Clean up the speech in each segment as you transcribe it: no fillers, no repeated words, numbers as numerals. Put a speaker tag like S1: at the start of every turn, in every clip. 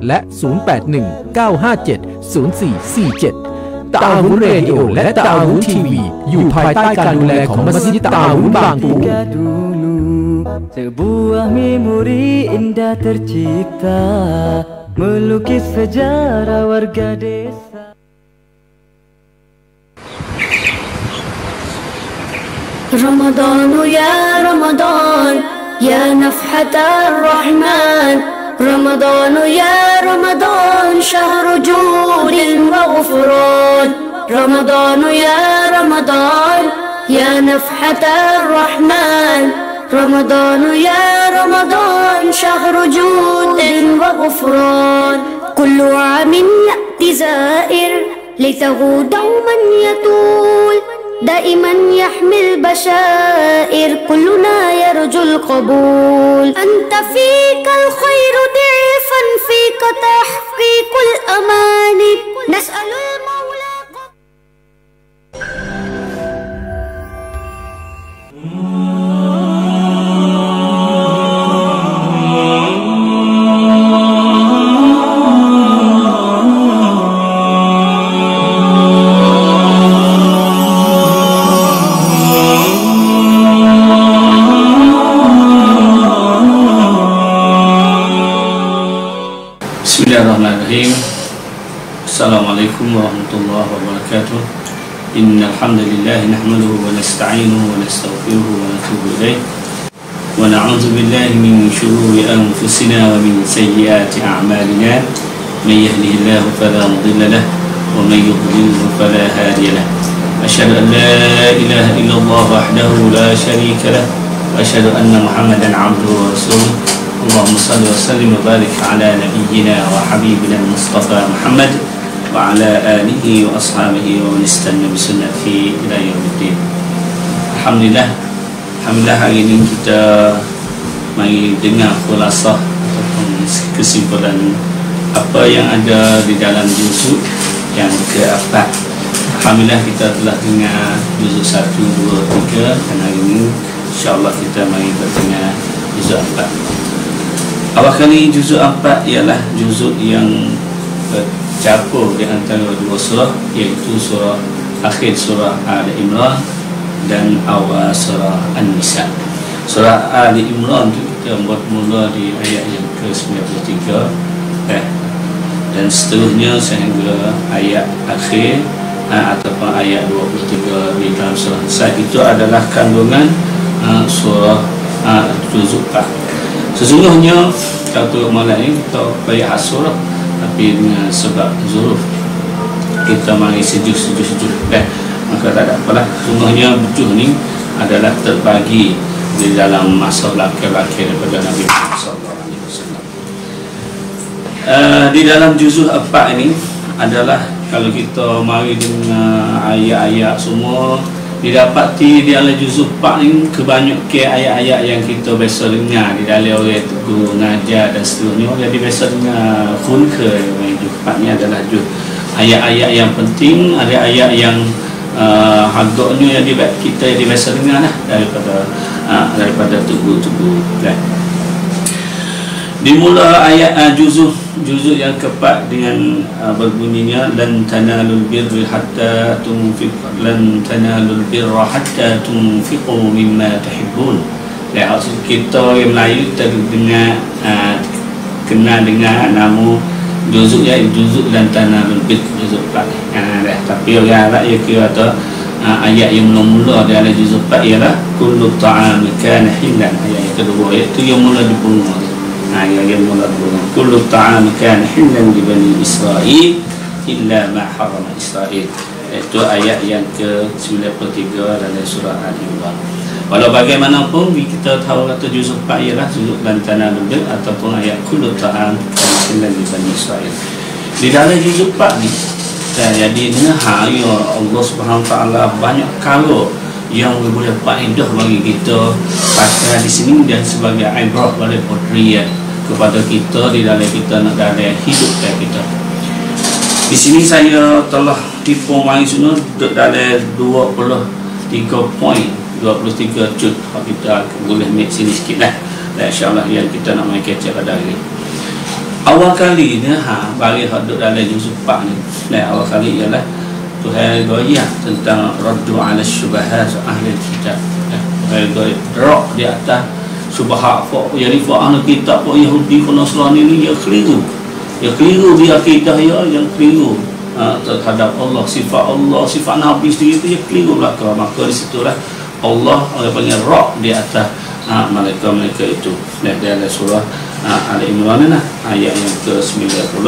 S1: และ 0819570447 ตะอาวุธเรดิโอและตะอาวุธทีวีอยู่ภายใต้การดูแลของมัสยิดตะอาวุธบางปู
S2: Sebuah memori indah tercipta melukis sejarah warga desa.
S3: رمضان يا رمضان يا نفحة الرحمن رمضان يا رمضان شهر جود وغفران رمضان يا رمضان يا نفحة الرحمن رمضان يا رمضان شهر جود وغفران كل عام يأتي زائر ليته دوما يطول دائما يحمل بشائر كلنا يرجو القبول أنت فيك الخير ضعفا فيك تحقيق الأمان نسأل المولى
S4: Bismillahirrahmanirrahim. Assalamualaikum warahmatullahi wabarakatuh. Innal hamdalillah nahmaduhu wa nasta'inuhu wa nastaghfiruhu wa natubu ilayh. Wa na'udzu billahi min shururi anfusina wa min sayyiati a'malina. May yahdihillahu fala mudilla lahu wa may yudlilhu fala hadiya lahu. Asyhadu an la ilaha illallah wahdahu la syarika lahu wa asyhadu anna Muhammadan 'abduhu wa rasuluh. اللهم صل وسلم وبارك على نبينا وحبيبنا المصطفى محمد وعلى آله وأصحابه ومن استنى بسنته إلى يوم الدين. Alhamdulillah hari ini kita mari dengar khulasah ataupun kesimpulan apa yang ada di dalam juzuk yang keempat. Alhamdulillah kita telah dengar juzuk 1, 2, 3 dan hari ini insyaAllah kita mari berdengar juzuk 4. Awal kali juzuk 4 ialah juzuk yang tercampur di antara dua surah, iaitu surah akhir surah Ali Imran dan awal surah An-Nisa. Surah Ali Imran itu kita bermula di ayat yang ke-93 dan seterusnya sehingga ayat akhir ataupun ayat 23 di dalam surah An-Nisa. Itu adalah kandungan surah juzuk 4. Sesungguhnya satu malam ini kita bayar surah, tapi dengan sebab zuruf kita mari sejuk maka tak ada apalah. Sesungguhnya bujuh ni adalah terbagi di dalam masa belakang daripada Nabi Muhammad SAW. Di dalam juzuk 4 ini adalah kalau kita mari dengan ayat-ayat semua didapati di dalam juzuk 4 ni kebanyakan ayat-ayat yang kita biasa dengar di dalam orang guru ngajar dan seterusnya. Jadi biasa dengar khunka juzuk 4 ni adalah ayat-ayat yang penting, ada ayat yang agaknya yang kita biasa dengar lah daripada tubuh-tubuh kan. Dimula ayat juzuk yang keempat dengan berbunyinya lan tanalul birra hatta tunfiqu lan tanalul birra hatta tunfiqu mimma tuhibbun. Maksud kita yang Melayu kita dengar kenal dengan nama juzuk juzuk lan tanalul birra juzuk 4. Tapi orang Arab dia kira ayat yang mula-mula dalam juzuk 4 ialah kullu ta'am kana hillan. Ayat yang kedua iaitu yang mula dibunuh. Yang mula dibunuh kullu ta'am kana hillan li bani Israil illa ma harrama Israil. Itu ayat yang ke-93 dalam surah Al-Imran. Walau bagaimanapun kita tahu kata juzuk 4 ialah juzuk lan tanalul birra ataupun ayat kullu ta'am kana hillan li bani Israil. Di dalam juzuk 4 ni jadi Allah Subhanahu Wa Taala banyak kalau yang boleh faedah bagi kita pakai di sini dan sebagai ibrah pada podriat kepada kita di dalam kita nak dalam hidup kita. Di sini saya telah tipu mari semua dalam 23 poin, 23 cut. Kita boleh make sini sikit lah. Dan insya-Allah yang kita nak main kecek pada hari ini. awal kali ni bagi hak duduk dalam juz 4 ni. Awal kali ialah Tuhan goyah tentang raddu ala syubahat ahli kitab. Tuhan goyah drop di atas syubhat jadi ahli kitab Yahudi dan Nasrani ni dia keliru. Dia keliru di akidah yang keliru terhadap Allah, sifat Nabi sendiri tu dia keliru belaka. Maka di situlah Allah panggil rock di atas mereka itu. Dalam surah Ali Imran ayat yang ke-90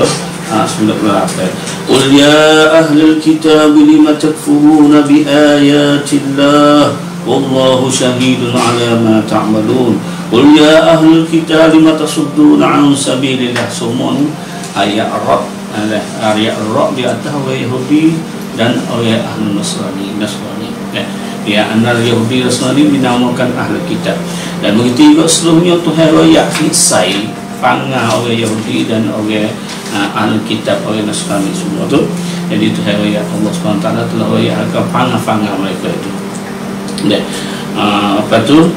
S4: 98. Qul ya ahlal kitab lima takfuruna bi ayatillah wallahu shahidun ala ma ta'malun. Qul ya ahlal kitab lima tasudduna an sabilillah. Semua ayat Arab di atas orang Yahudi dan orang ahli Nasrani. Ya, anak Yahudi Nasrani dinamakan ahli kitab. Dan begitu juga seluruhnya Tuhan royak kisai panggah orang Yahudi dan orang ahli kitab, orang Nasrani semua tu. Jadi Tuhan royak Allah SWT telah royak akan panggah mereka itu. Apa tu?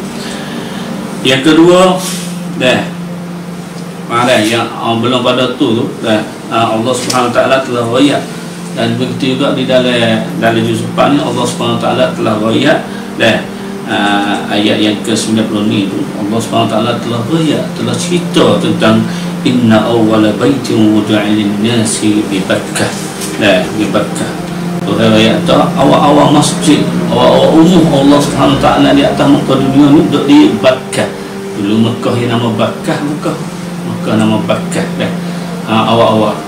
S4: Yang kedua, yang belum pada tu Allah SWT telah royak. Dan begitu juga di dalam juz 4 ni Allah SWT telah royak ayat yang ke-90 ni tu Allah SWT telah royak, telah cerita tentang inna awwala baitin wudi'a lin-nasi bi Bakkah. Bi Bakkah. Tuhan royak tu awal-awal masjid, awal-awal umum Allah SWT di atas muka dunia ni duduk di Bakkah. Dulu Mekah yang nama Bakkah, Mekah nama Bakkah awal-awal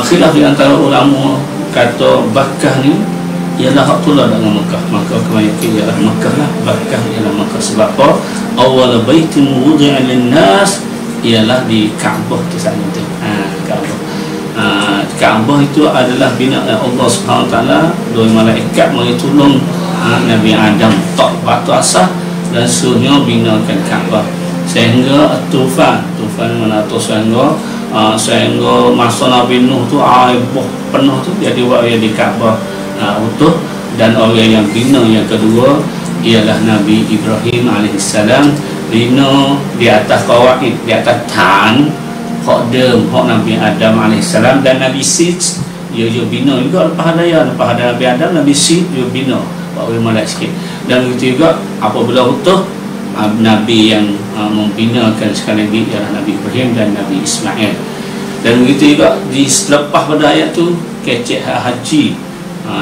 S4: khilaf di antara ulama kata Bakkah ni ialah hak pula dengan Mekah. Maka kebanyakan ialah Mekah lah, Bakkah ialah Mekah. Sebab apa? Awal baitin wudi'a lin-nas ialah di Kaabah tu sana tu. Kaabah itu adalah binaan Allah SWT. Dua malaikat mari tolong Nabi Adam tak batu asas dan suruhnya binakan Kaabah. Sehingga Tufan mana tu sehingga masa Nabi Nuh tu air penuh tu jadi orang yang di Kaabah utuh. Dan orang yang bina yang kedua ialah Nabi Ibrahim alaihissalam, bina di atas qawaid, di atas tan hak Nabi Adam alaihissalam. Dan Nabi Sid dia bina juga lepas Nabi Adam, Nabi Sid dia bina orang malak sikit. Dan begitu juga apabila utuh Nabi yang membinakan sekali lagi ialah Nabi Ibrahim dan Nabi Ismail. Dan begitu juga selepas pada ayat tu kecek haji,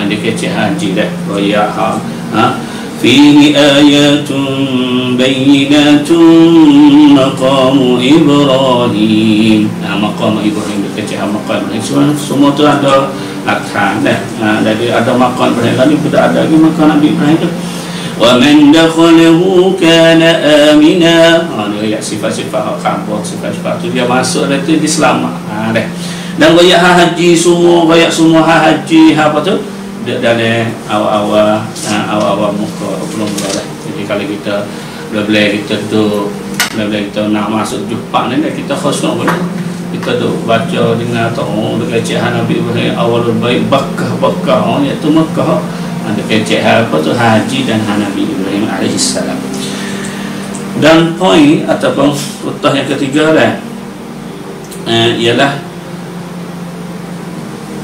S4: dia kecek haji dah royak fihi ayatun bayyinatun maqamu Ibrahim. Maqam Ibrahim dia kecek maqam Ibrahim. Semua tu ada laksana dari ada maqam Ibrahim lagi, tidak ada lagi maqam Nabi Ibrahim tu. وَمَنْ دَخَلَهُ كَانَ آمِنًا. Dia sifat-sifat Kaabah, sifat-sifat tu dia masuk dan tu dia selamat. Dan royak haji semua, royak semua haji apa tu dalam awal-awal muka belum lah. Jadi kalau kita boleh kita tu kita nak masuk Jepang ni kita khusus boleh kita duk baca dengan tahu dekat cik Nabi Ibrahim awal baik Bakkah iaitu Mekah. Ada kecek apa tu haji dan Nabi Ibrahim alaihissalam. Dan poin ataupun utah yang ketiga ialah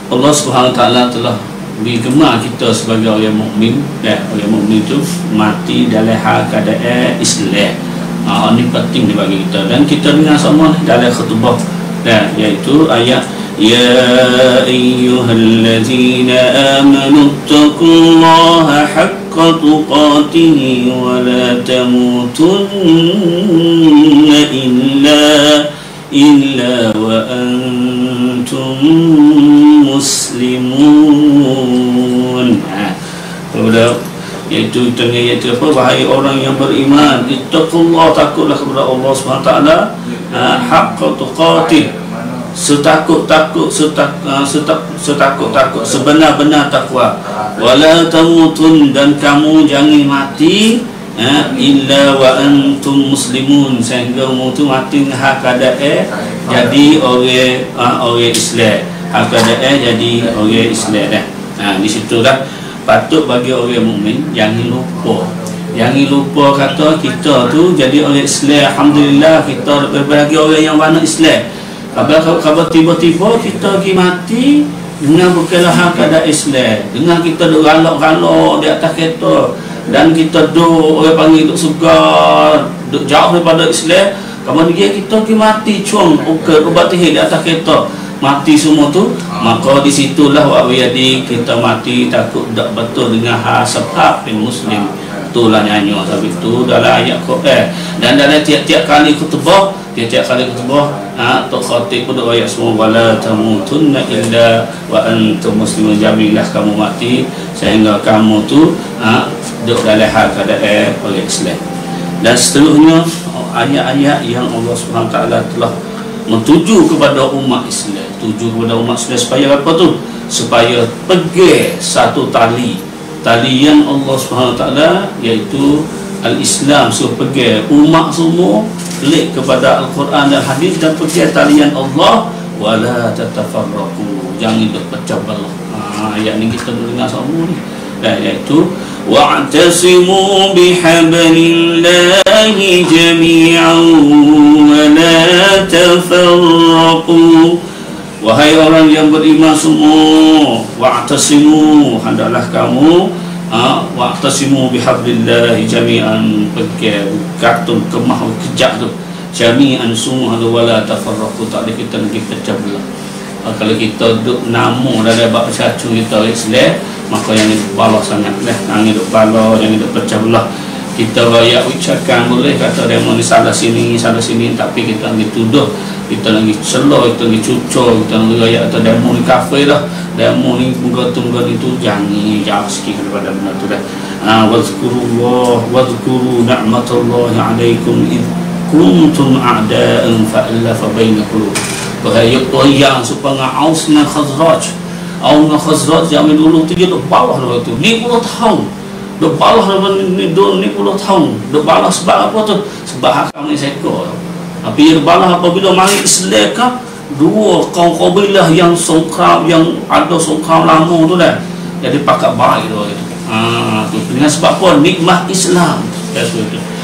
S4: Allah Subhanahu Wa Taala telah digemar kita sebagai orang mukmin. Orang mukmin itu mati dalam hal keadaan Islam. Ini penting bagi kita dan kita dengar semua dalam khutbah iaitu ayat يا أيها الذين آمنوا اتقوا الله حق تقاته ولا تموتن إلا وأنتم مسلمون. Iaitu iaitu apa? Wahai orang yang beriman, ittaqullah, takutlah kepada Allah SWT haqqa tuqatih, setakut-takut sebenar-benar takwa. Wala tamutun, dan kamu jangan mati illa wa antum muslimun, sehingga kamu tu mati hak keadaan jadi orang Islam, hak keadaan jadi orang Islam dah. Di situ dah patut bagi orang mukmin jangan lupa kata kita tu jadi orang Islam. Alhamdulillah kita berbagi orang yang mana Islam. Kalau tiba-tiba kita pergi mati dengan berkelahan keadaan Islam, dengan kita duk galak-galak di atas kereta, dan kita duk orang panggil duk segar, duk jauh daripada Islam, kemudian kita pergi mati cuang ubat di atas kereta, mati semua tu, maka di situlah wa'wiyadi kita mati takut tak betul dengan sebab Muslim. Itulah nyanyi tapi itu dalam ayat Quran, dan dalam tiap-tiap kali khutbah Tok Khatib pun ayat semua, wala tamutunna illa wa antum muslimun, jamilah kamu mati sehingga kamu tu duduk dalam hal keadaan oleh Islam. Dan seterusnya ayat-ayat yang Allah SWT telah mentuju kepada umat Islam, supaya apa tu? Supaya pergi satu tali yang Allah SWT, iaitu Al-Islam, suruh pergi umat semua klik kepada Al-Quran dan Hadis, dan pergi talian Allah, wala tatafarraqu, jangan pecah belah. Ayat ni kita dengar semua ni, iaitu wa'tasimu bihablillahi jami'an wa la tafarraqu. Wahai orang yang beriman semua, wa'tasimu, hendaklah kamu wa'tasimu bihablillahi jami'an, pergi kartun kemah kejak tu, jami'an semua, wala tafarraqu, tak boleh kita lagi pecah belah. Kalau kita duduk namu dalam bab cacu kita Islam, maka yang itu balas sangatlah, yang itu balas, yang itu pecah belah. Kita rakyat ucapkan boleh kata demo ni salah sini, tapi kita lagi tuduh, kita lagi celah, kita lagi cucur, kita lagi rakyat atau demo ni kafir dah, demo ni tunggu itu, jangan jauh sikit daripada benda tu dah. Wadhkuru ni'matallahi alaikum id kuntum a'da'an fa'alafa baina qulubikum. Wahai yang supaya Aus dengan Khazraj, zaman dulu tu dia duk balah tu 50 tahun, duk balah ni 50 tahun, duk balah sebab apa tu? Sebab hak kami sekor. Tapi dia balah apabila mari Islam kan, dua kaum kabilah yang songkram, yang ada songkram lama tu dah, jadi pakat baik tu gitu. Tu dengan sebab apa? Nikmat Islam.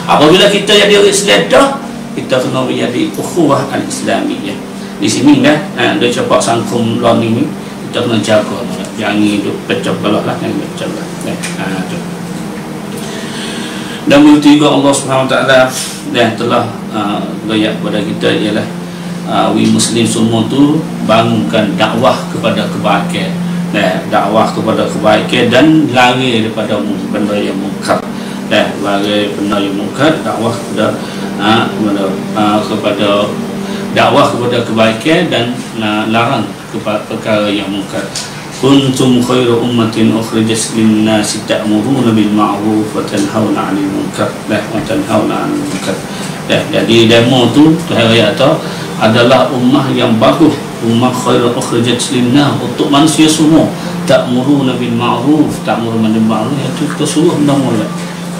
S4: Apabila kita jadi orang Islam dah, kita kena menjadi ukhuwah al-islamiyah. Di sini dah dia cepat sangkum lawan ini, kita kena jaga, jangan hidup pecah belah lah, jangan pecah belah. Dan bertiga Allah SWT dan telah gaya kepada kita ialah Muslim semua tu bangunkan dakwah kepada kebaikan, dakwah kepada kebaikan dan lari daripada benda yang mungkar, lari benda yang mungkar, dakwah kepada dakwah kepada kebaikan dan larang kepada perkara yang mungkar. Kuntum khairu ummatin ukhrijat lin-nasi ta'muruna bil ma'ruf wa tanhauna 'anil munkar wa tanhauna 'anil munkar. Jadi demo tu Tuhan kata adalah ummah yang bagus, ummah khairu ukhrijat lin-nas, untuk manusia semua. Ta'muruna bil ma'ruf, ta'muruna bil ma'ruf, itu kita suruh benda molek.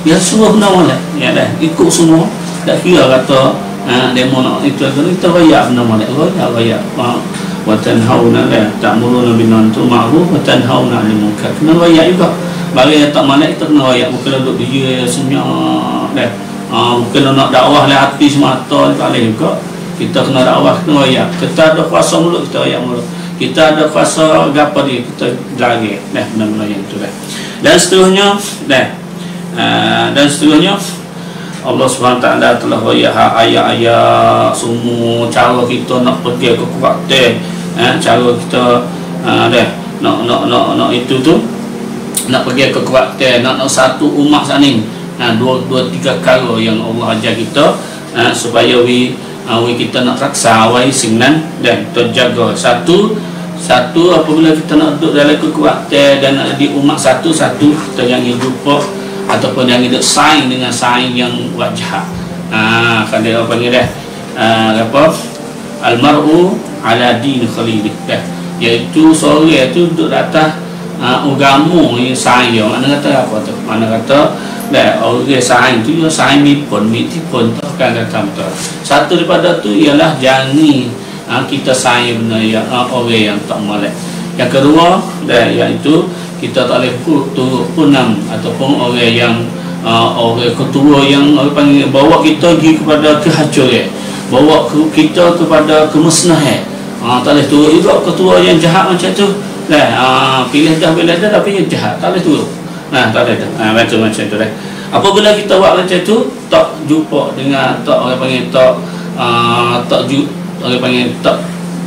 S4: Ya suruh benda molek, ya dah ikut semua. Tak kira kata demo nak itu kita raya benda molek, raya wa tanhauna la ta'muruna bil ma'ruf wa tanhauna 'anil munkar. Kena raya juga. Bagi yang tak molek kita kena raya, bukan duduk dia senyap dah. Bukan nak dakwah lah hati semata, tak boleh juga. Kita kena dakwah, kena raya. Kita ada kuasa mulut, kita raya mulut. Kita ada kuasa gapo dia, kita lari dah benda-benda yang tu dah. Dan seterusnya Allah SWT telah raya ayat-ayat semua cara kita nak pergi ke kuartel, cara kita nak itu tu, nak pergi ke kuartel, nak satu umat sana, dua tiga kala yang Allah ajar kita supaya kita nak raksa singnan dan terjaga satu apabila kita nak duduk dalam kekuatan dan di umat satu kita jangan lupa ataupun yang hidup saing dengan saing yang wajah. Kan dia panggil dah almar'u ala din khalilih, iaitu seorang itu duduk atas agama yang saing dia. Mana kata apa tu? Mana kata orang saing tu dia saing mipun kan kata betul. Satu daripada tu ialah jangan kita saing benda yang orang yang tak molek. Yang kedua iaitu kita tak boleh turut punam ataupun orang yang orang ketua yang orang panggil bawa kita pergi kepada kehancuran. bawa kita kepada kemusnahan. Tak boleh turut juga ketua yang jahat macam tu. Pilih dah tapi yang jahat tak boleh turut. Tak boleh dah. Macam tu dah. Apabila kita buat macam tu, tak jumpa dengan orang panggil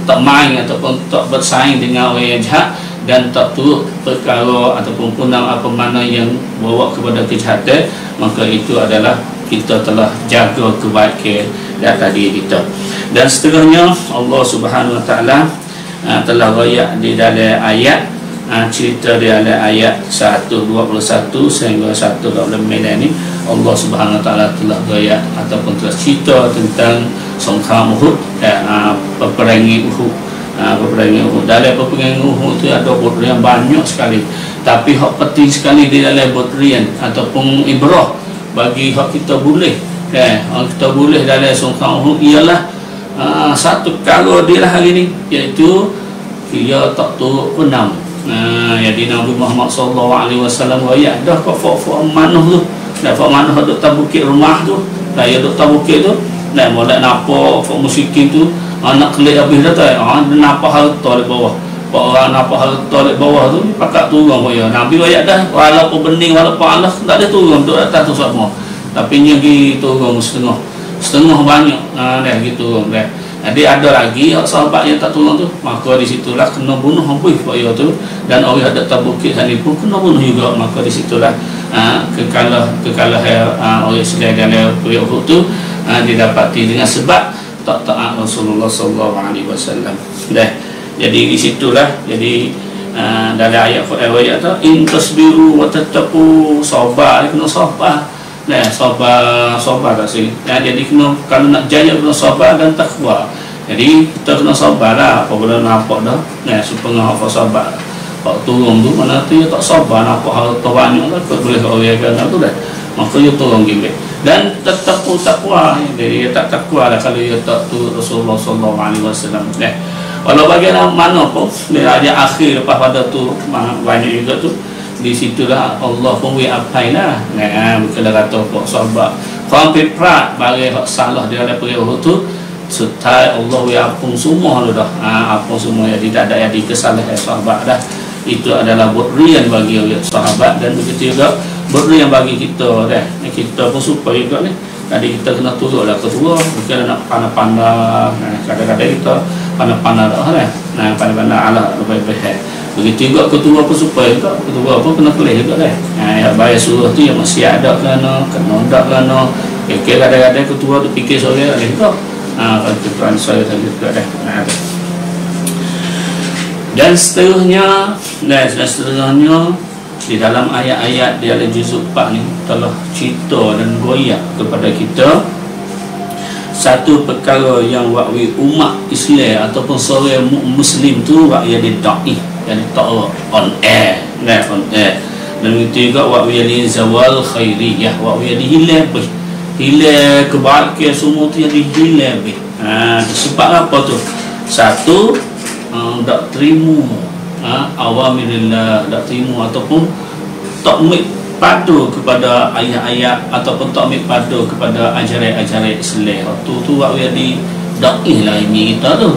S4: tak main ataupun tak bersaing dengan orang yang jahat, dan tak turut perkara ataupun punang apa mana yang bawa kepada kejahatan, maka itu adalah kita telah jaga kebaikan data diri kita. Dan seterusnya Allah Subhanahu Wa Taala telah royak di dalam ayat, cerita di dalam ayat 121 sehingga 129 ni, Allah Subhanahu Wa Taala telah royak ataupun telah cerita tentang Songkham Uhud, peperangan Uhud. Dalam peperangan Uhud itu ada butiran banyak sekali, tapi hak penting sekali di dalam butiran ataupun ibrah bagi hak kita boleh kita boleh dalam Songkham Uhud ialah satu perkara dia lah hari ni, iaitu dia tak turut penam. Jadi Nabi Muhammad SAW royak dah kau fak manuh tu, dah fak manuh duk tabukit rumah tu, dah ya duk tabukit tu, dah molek napa fak musyrikin tu nak kelik habis dah tu, dia napa harta di bawah. Pak orang napa harta di bawah tu pakat turun ya. Nabi royak dah walaupun bening walaupun Allah tak ada turun duk atas tu semua. Tapi nya gi turun setengah banyak dah gitu dah. Jadi ada lagi sahabat yang tak turun tu, maka di situlah kena bunuh habis pak ya tu, dan orang ada tabukit tadi pun kena bunuh juga. Maka di situlah kekalahan orang Islam dalam perang Uhud tu didapati dengan sebab tak taat Rasulullah sallallahu alaihi wasallam. Dah. Jadi di situlah dalam ayat ayat tu in tasbiru wa tattaqu, sabar kena sabar. Sabar tak sih. Jadi kena, kalau nak jaya kena sabar dan takwa. Jadi kita kena sabar lah apabila nampak dah. Supaya apa sabar. Pak turun tu mana tu dia tak sabar, nampak harta banyak lah boleh orang kan tu dah. Maka dia turun gila. Dan tetap takwa. Jadi dia tak takwa lah kalau dia tak turut Rasulullah sallallahu alaihi wasallam. Walau bagaimana pun dia akhir lepas pada tu banyak juga tu. Di situlah Allah pun apai lah. Bukan kata kok sahabat kau peprat bagi hak salah dia ada pergi Uhud tu, serta Allah ampun semua lu dah. Ampun semua, jadi tak ada yang dikesalahan sahabat dah. Itu adalah butiran bagi sahabat, dan begitu juga butiran bagi kita dah. Kita pun supaya juga ni. Tadi kita kena turutlah ketua, bukan nak pandai-pandai. Kadang-kadang kita pandai-pandai dah lah. Pandai-pandai ala lebih-lebih. Begitu juga ketua pun supaya juga ketua pun kena kelih juga dah. Bayar suruh tu yang masih ada kena tak kena. Kadang-kadang ketua tu fikir soal ada juga. Kalau ketuaan saya tadi juga dah. Dan seterusnya di dalam ayat-ayat di dalam juzuk 4 ni telah cerita dan goyak kepada kita satu perkara yang wakwi umat Islam ataupun seorang muslim tu wakwi dia da'i, yang tak on air, dan itu juga wakwi dia zawal khairiyah, wakwi dia hilang kebaikan semua tu yang hilang. Sebab apa tu? Satu, tak terima awamirillah, tak terima ataupun tak padu kepada ayat-ayat ataupun tak padu kepada ajaran-ajaran Islam. Tu waktu di dakwah lah ini kita tu.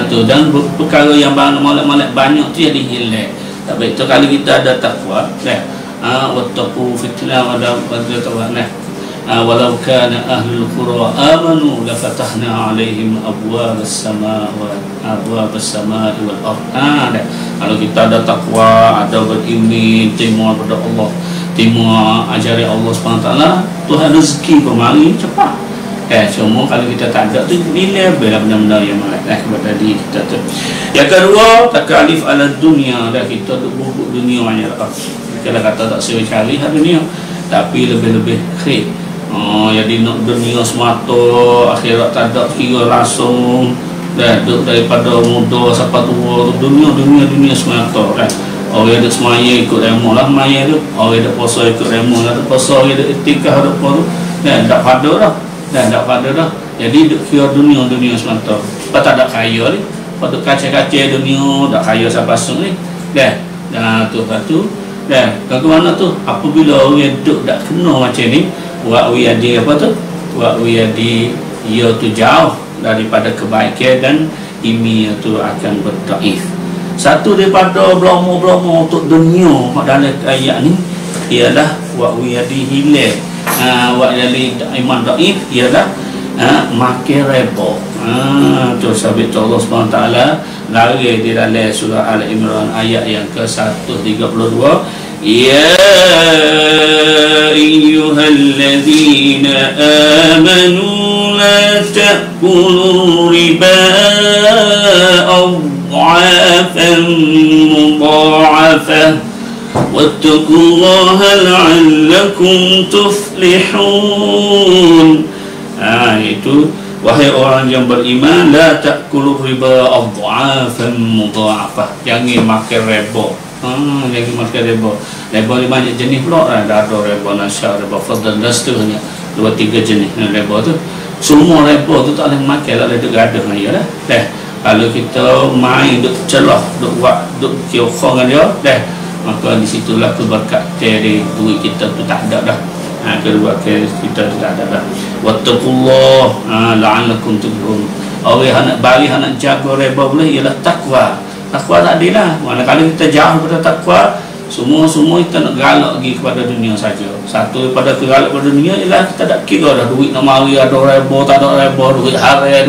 S4: Tu dan perkara yang molek-molek banyak tu jadi hilang. Tak baik tu kalau kita ada takwa, wattaqu fitnah wa takwa. Walau kana ahlul qura amanu la fatahna alaihim abwabas samaa wal ardh. Kalau kita ada takwa, ada beriman, timur kepada Allah, timur ajaran Allah SWT, Tuhan rezeki bermari cepat. Cuma kalau kita tak ada tu nilai benda-benda yang malaikat kepada diri kita tu. Yang kedua, takalif ala dunia, dah kita tu bubuk dunia banyak lah. Kalau kata tak sewa cari dunia, tapi lebih-lebih khair. Jadi nak dunia semata, akhirat tak ada kira langsung. Daripada muda sampai tua, dunia semata. Orang ada semaya ikut remo lah maya tu, orang ada puasa ikut remo lah puasa, orang ada etikah ada apa tu, tak pada dah. Jadi duk kira dunia semata. Sebab tak ada kaya ni, patut kaca-kaca dunia tak kaya sampai pasung ni. Tu bagaimana tu? Apabila orang duk tak kena macam ni, wakwi ada apa tu? Wakwi ada ia tu jauh daripada kebaikan dan ini itu akan berdaif. Satu daripada belomo-belomo untuk dunia dalam ayat ni ialah wa wiyadi hilal, wa yali iman daif ialah makin reba. Tu sabit Allah SWT lari di dalam surah Al-Imran ayat yang ke-132, ya ayyuhalladzina amanu la ta'kulur riba adha'afan mudha'afah wattaqullaha la'allakum tuflihun. Itu wahai orang yang beriman, la ta'kulur riba adha'afan mudha'afah, jangan makan riba. Jangan makan riba. Riba ni banyak jenis pula. Ada riba nasyar, riba fadl dan seterusnya. 2-3 jenis riba tu. Semua riba tu tak boleh makan, tak boleh duk gaduh dengan dia dah. Kalau kita main duk celah, duk buat, duk kiokong dengan dia, maka di situlah keberkat dari duit kita tu tak ada dah. Kedua kita tu tak ada dah. Wattaqullah la'allakum tuflihun. Orang nak bagi nak jaga riba boleh ialah takwa. Takwa tak adil lah. Manakala kita jauh pada takwa, semua kita nak galak pergi kepada dunia saja. Satu daripada kegalak pada dunia ialah kita tak kira dah duit nak mari, ada riba tak ada riba, duit haram,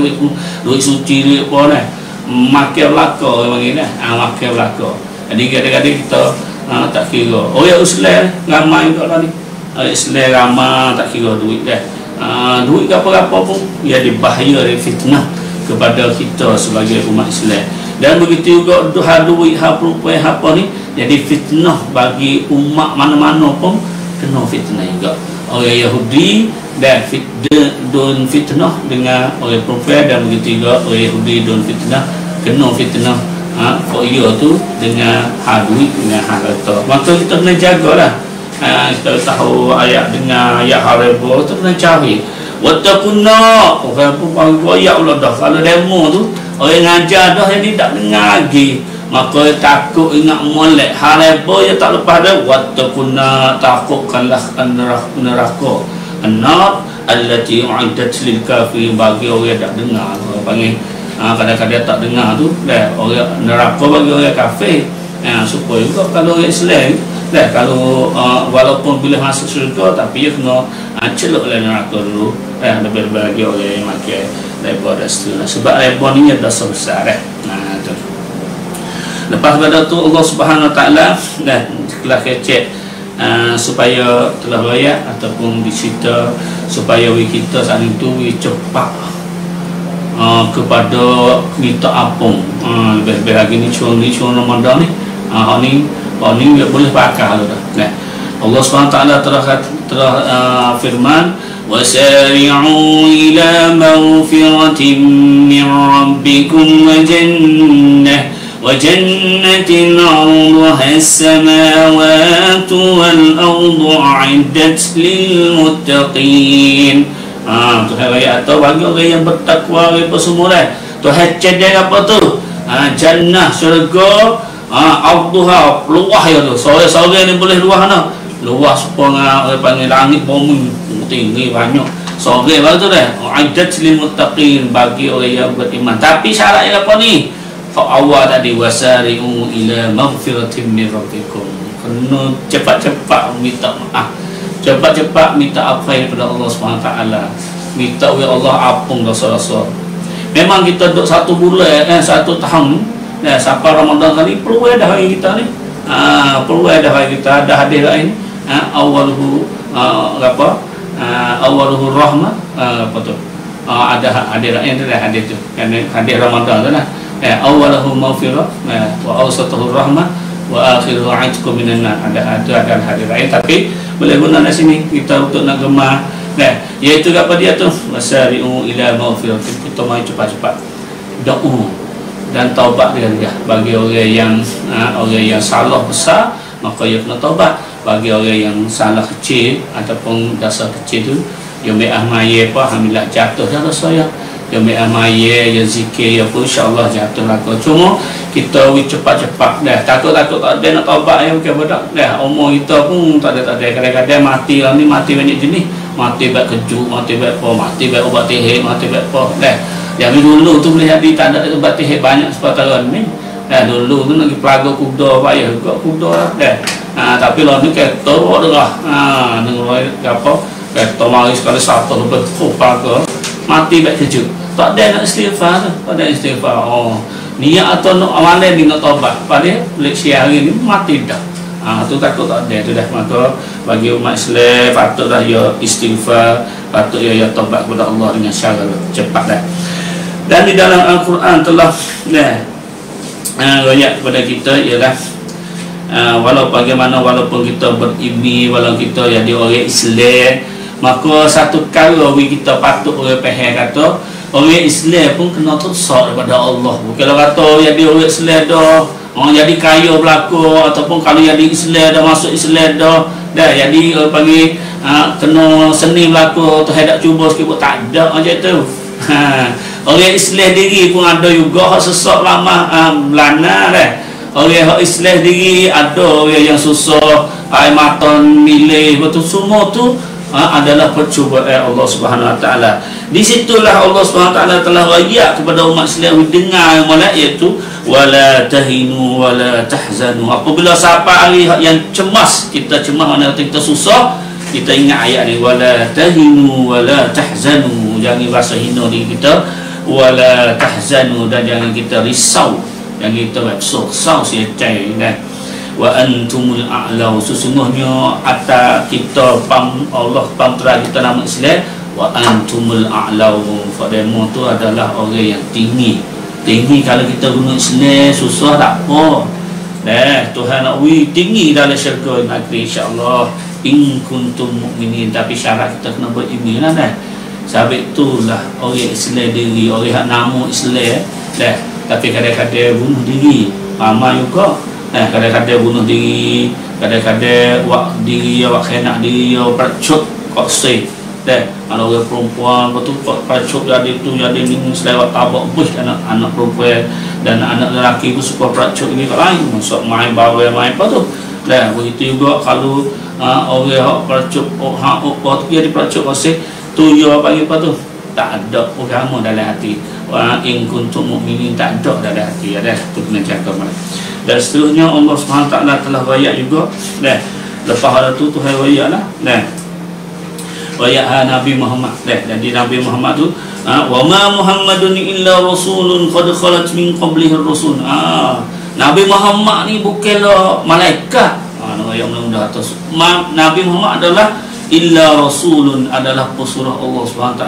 S4: duit suci, duit apa ni, makan belaka orang panggil dah. Makan belaka. Jadi kadang-kadang kita tak kira. Orang Islam ramai kat lah ni. Islam ramai tak kira duit dah. Duit apa-apa pun ia dibahaya dari fitnah kepada kita sebagai umat Islam. Dan begitu juga duit perempuan apa ni jadi fitnah bagi umat mana-mana pun kena fitnah juga. Orang Yahudi dan don fitnah dengan orang perempuan, dan begitu juga orang Yahudi don fitnah kena fitnah ia tu dengan duit, dengan harta. Maka kita kena jagalah. Kita tahu ayat dengan ayat harba tu kena cari. Wattaqunna, orang pun ayat Allah dah. Kalau demo tu orang ngajar dah jadi tak dengar lagi, maka takut ingat molek harba ya tak lepas dah. Wattaqunna, takutkanlah neraka an-nar allati u'iddat lil kafirin, bagi orang yang tak dengar. Orang panggil kadang-kadang tak dengar tu dah, orang neraka bagi orang kafir. Supaya juga kalau orang Islam kalau walaupun bila masuk syurga tapi dia kena celuk oleh neraka dulu, lebih bagi orang yang makan riba dan seterusnya. Sebab riba ni ada dosa besar tu. Lepas pada tu Allah Subhanahu Wa Taala telah kecek supaya telah bayar ataupun dicerita supaya kita saat itu cepat kepada minta ampun. Lebih-lebih lagi ni curang Ramadan ni, ni boleh pakai dah. Allah SWT telah firman, wasari'u ila maghfiratin min rabbikum wa jannatin 'arduha as-samawati wal ardu 'iddat lil muttaqin. Tuhan ayat atau bagi orang yang bertakwa apa semua dah. Tuhan cedek apa tu? Jannah, syurga, arduha, luah ya tu. Sore-sore ni boleh luah mana? Luah supaya orang panggil langit bumi tinggi banyak. Sore baru tu dah. Iddat lil muttaqin, bagi orang yang beriman. Tapi syaratnya apa ni? Awal tadi wasari'u ila maghfiratin min rabbikum. Kena cepat-cepat minta maaf. Cepat-cepat minta apa daripada Allah SWT. Minta ya Allah ampun dosa-dosa. Memang kita duduk 1 bulan 1 tahun sampai Ramadan kali perlu ada hari kita ni. Perlu ada hari kita ada hadis lain. Awaluhu awaluhu rahmah, apa tu? Ada hadis lain tu, hadis tu. Kan hadis Ramadan tu lah. Awaluhu maghfirah wa awsatuhu rahmah wa akhiruhu 'itqun minan nar. Ada hadis lain, tapi boleh guna di sini kita untuk nak gemar. Iaitu apa dia tu? Wasari'u ila maghfirah. Kita mai cepat-cepat doa dan taubat dia bagi orang yang salah besar, maka ia kena taubat. Bagi orang yang salah kecil ataupun dosa kecil tu, yang maya apa alhamdulillah jatuh dah dosa ya. Yang maya yang zikir ya pun insya-Allah jatuh lah. Cuma kita cepat-cepat dah. Takut-takut tak ada nak taubat yang bukan budak dah. Umur kita pun tak ada kadang-kadang mati lah ni, mati banyak jenis. mati baik kejut, mati baik apa, mati baik ubat tihek, mati baik apa. Yang dulu tu boleh jadi tak ada ubat tihek banyak sepataran ni. Dulu tu lagi pelaga kuda payah juga kuda dah. Tapi lah ni kereta dah. Dengar apa? Kereta mari sekali satu lepas pelaga mati baik kejut. Tak ada nak istighfar tu, tak ada istighfar. Niat atau nak amalan ni nak taubat, pada leksi hari ni mati dah. Tu takut tak ada tu dah. Maka bagi umat Islam patut dah ya istighfar, patut ya taubat kepada Allah dengan cara cepat dah. Dan di dalam Al-Quran telah banyak kepada kita ialah walaupun kita berilmi, walaupun kita jadi orang Islam, maka satu kali kita patut orang faham kata orang Islam pun kena tersak daripada Allah. Bukanlah kata jadi orang Islam dah orang jadi kaya berlaku, ataupun kalau jadi Islam dah masuk Islam dah jadi orang panggil kena seni berlaku terhadap cuba sikit pun tak ada macam tu. Orang Islam diri pun ada juga hak sesak lama belana dah. Orang Islam diri ada orang yang susah air mata nilai betul, semua tu adalah percubaan Allah Subhanahu Wa Taala. Di situlah Allah Subhanahu Wa Taala telah rakyat kepada umat Islam dengar mana iaitu wala tahinu wala tahzanu. Apabila siapa hari yang cemas, kita cemas mana kita susah, kita ingat ayat ni wala tahinu wala tahzanu. Jangan rasa hina diri kita, wala tahzanu, dan jangan kita risau, jangan kita risau siacai kan. Wa antumul a'lau, sesungguhnya atas kita Allah pamtra kita nama Islam, wa antumul a'lau, fademu tu adalah orang yang tinggi. Kalau kita guna Islam susah tak apa. Tuhan nak tinggi dalam syurga negeri insya-Allah in kuntum mukminin. Tapi syarat kita kena berilmu lah Sebab itulah orang Islam diri, orang yang nama Islam tapi kadang-kadang bunuh diri, ramai juga. Kadang-kadang bunuh diri, kadang-kadang wak diri, wak khenak diri, percut kok say. Ada orang perempuan betul kok percut jadi tu jadi ni selewat tabak bus anak perempuan dan anak lelaki tu suka percut ni kat lain, masuk main bawel main apa tu. Begitu juga kalau orang hak percut hak apa tu dia dipercut masih tu yo panggil apa tu? Tak ada agama dalam hati. Wa in kuntum mukminin, tak ada dalam hati. Tu kena jaga malam. Dan seterusnya Allah SWT telah rakyat juga lepas ada tu Tuhan rakyat lah rakyat Nabi Muhammad jadi Nabi Muhammad tu wa ma Muhammadun illa rasulun qad khalat min qablihi ar-rusul. Nabi Muhammad ni bukanlah malaikat. Yang mudah atas Nabi Muhammad adalah illa rasulun, adalah pesuruh Allah SWT.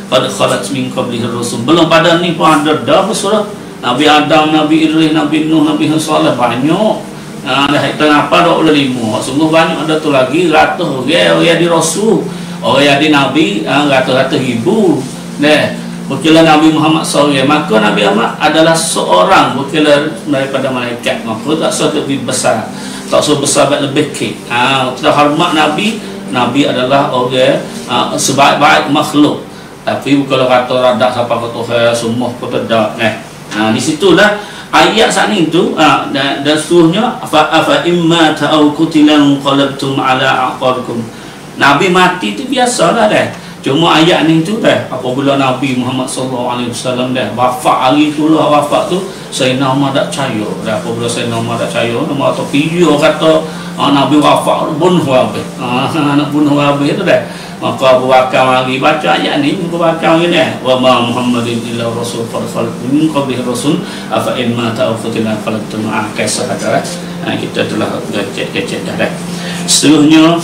S4: Qad khalat min qablihi ar-rusul, belum pada ni pun ada dah pesuruh Nabi Adam, Nabi Idris, Nabi Nuh, Nabi Saleh, banyak. Dah kita apa dah boleh 5. Sungguh banyak ada tu lagi ratus orang yang di rasul, orang yang di nabi ratus-ratus ribu. Bukanlah Nabi Muhammad SAW, maka Nabi Muhammad adalah seorang bukanlah daripada malaikat, maka tak sesuatu lebih besar, tak sesuatu besar lebih kek. Kita hormat Nabi. Nabi adalah orang sebaik-baik makhluk. Tapi bukanlah kata radak siapa kata Tuhan semua kata dak. Di situlah ayat saat itu dan seterusnya fa imma ta'au qutilan qalabtum ala aqabikum. Nabi mati itu biasalah cuma ayat ni tu apabila Nabi Muhammad SAW wafat, hari itulah wafat tu Sayyidina Umar tak percaya. Apabila Sayyidina Umar tak percaya, nama atau video kata Nabi wafat bunuh habis. Nak bunuh habis tu maka Abu Bakar mari baca ayat ni, Abu Bakar ni wa ma Muhammadin illa rasul qad khalat min qablihi rasul afa in mata aw qutila falatum akasa kata. Kita telah gecek dah. Seterusnya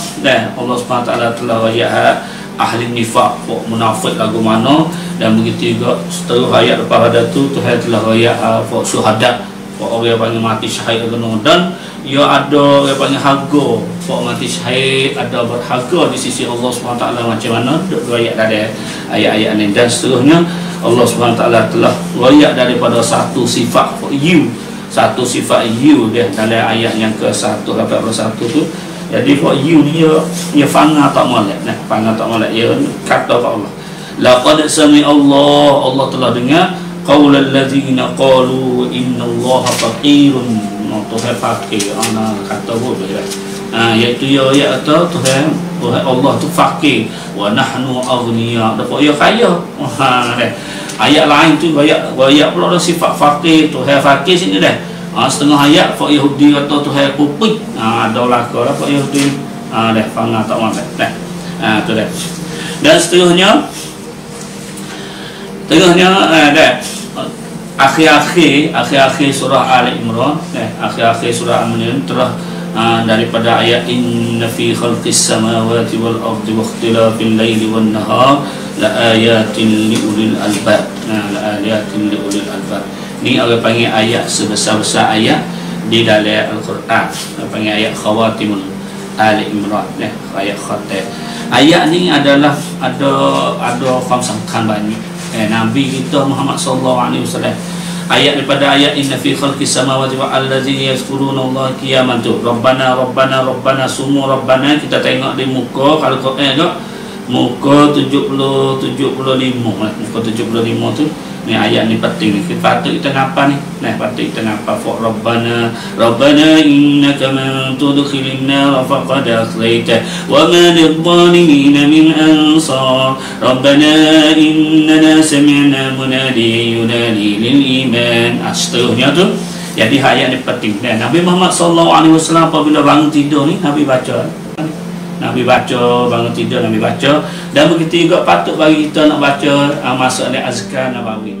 S4: Allah SWT telah ayat ahli nifaq, munafik lagu mana, dan begitu juga seterusnya ayat lepas pada tu Tuhan telah ayat syuhada, orang yang panggil mati syahid dan ia ada orang panggil harga, mati syahid ada berharga di sisi Allah SWT. Macam mana dua ayat dari ayat-ayat ini. Dan seterusnya Allah SWT telah ayat daripada satu sifat satu sifat dalam ayat yang ke-181 tu. Jadi you dia fana tak molek fana tak molek, ia kata Allah laqad sami Allah telah dengar qaulal ladzina qalu innallaha faqirun. Tuhan fakir, kata boleh iaitu ya kata Tuhan Allah tu fakir, wa nahnu aghniya. Dapat ia kaya. Ayat lain tu ayat pula ada sifat fakir, Tuhan fakir sini dah. Setengah ayat Pak Yahudi kata Tuhan kupik. Ada lakar Pak Yahudi. Dah faham tak maaf dah. Tu dah. Dan seterusnya dah akhir-akhir surah Ali Imran, akhir-akhir surah Al-Imran telah daripada ayat inna fi khalqis samawati wal ardi wa ikhtilafil laili wan nahar la ayatin li ulil albab. La ayatin li ulil albab. Ni orang panggil ayat sebesar-besar ayat di dalam Al-Quran. Panggil ayat khawatimul Ali Imran, ayat khatim. Ayat ni adalah ada famsangkan banyak. Nabi kita Muhammad sallallahu alaihi wasallam. Ayat daripada ayat inna fi khalqis samawati wal ardi yazkuruna Allah qiyaman tu. Rabbana rabbana rabbana, semua rabbana kita tengok di muka kalau Quran tu muka 75 muka 75 tu. Ni ayat ni penting ni. Patut kita ngapa ni? Patut kita ngapa fa rabbana rabbana innaka man tudkhilin nar faqad akhlayta wa ma lidh-dhalimin min ansar. Rabbana innana sami'na munadi yunadi lil iman. Seterusnya tu. Jadi ayat ni penting. Dan Nabi Muhammad sallallahu alaihi wasallam apabila bangun tidur ni Nabi baca. Nabi baca, bangun tidur Nabi baca. Dan begitu juga patut bagi kita nak baca masuk dalam azkar nabawi.